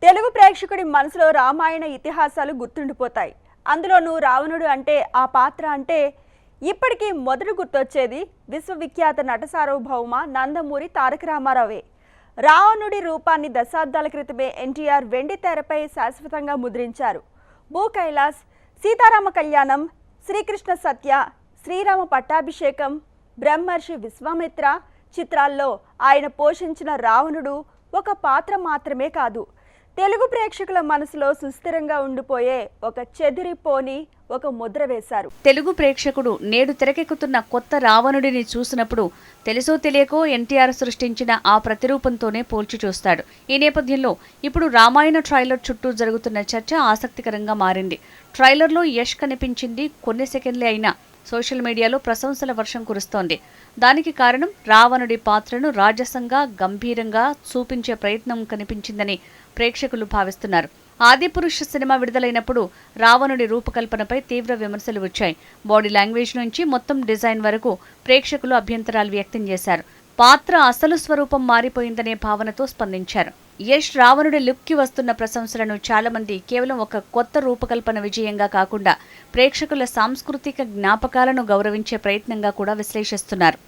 తెలుగు ప్రేక్షకుడి మనసులో రామాయణ ఇతిహాసాలు గుర్తుండిపోతాయి. అందులోనూ రావణుడు అంటే ఆ పాత్ర అంటే ఇప్పటికీ మొదటి గుర్తొచ్చేది విశ్వవిఖ్యాత నట సార్వభౌమ నందమూరి తారక రామారావే. రావణుడి రూపాన్ని దశాబ్దాల క్రితమే ఎన్టీఆర్ వెండి తెరపై శాశ్వతంగా ముద్రించారు. భూ కైలాస్, సీతారామ కళ్యాణం, శ్రీకృష్ణ సత్య, శ్రీరామ పట్టాభిషేకం, బ్రహ్మర్షి విశ్వామిత్ర చిత్రాల్లో ఆయన పోషించిన రావణుడు ఒక పాత్ర మాత్రమే కాదు, తెలుగు ప్రేక్షకుల మనసులో సుస్థిరంగా ఉండిపోయే ఒక చెదిరిపోని ఒక ముద్ర వేశారు. తెలుగు ప్రేక్షకుడు నేడు తెరకెక్కుతున్న కొత్త రావణుడిని చూసినప్పుడు తెలుసో తెలియకో ఎన్టీఆర్ సృష్టించిన ఆ ప్రతిరూపంతోనే పోల్చి చూస్తాడు. ఈ నేపథ్యంలో ఇప్పుడు రామాయణ ట్రైలర్ చుట్టూ జరుగుతున్న చర్చ ఆసక్తికరంగా మారింది. ట్రైలర్లో యష్ కనిపించింది కొన్ని సెకండ్లే అయినా సోషల్ మీడియాలో ప్రశంసల వర్షం కురుస్తోంది. దానికి కారణం రావణుడి పాత్రను రాజసంగా, గంభీరంగా చూపించే ప్రయత్నం కనిపించిందని ప్రేక్షకులు భావిస్తున్నారు. ఆదిపురుష్ సినిమా విడుదలైనప్పుడు రావణుడి రూపకల్పనపై తీవ్ర విమర్శలు వచ్చాయి. బాడీ లాంగ్వేజ్ నుంచి మొత్తం డిజైన్ వరకు ప్రేక్షకులు అభ్యంతరాలు వ్యక్తం చేశారు. పాత్ర అసలు స్వరూపం మారిపోయిందనే భావనతో స్పందించారు. యష్ రావణుడి లుక్కి వస్తున్న ప్రశంసలను చాలామంది కేవలం ఒక కొత్త రూపకల్పన విజయంగా కాకుండా ప్రేక్షకుల సాంస్కృతిక జ్ఞాపకాలను గౌరవించే ప్రయత్నంగా కూడా విశ్లేషిస్తున్నారు.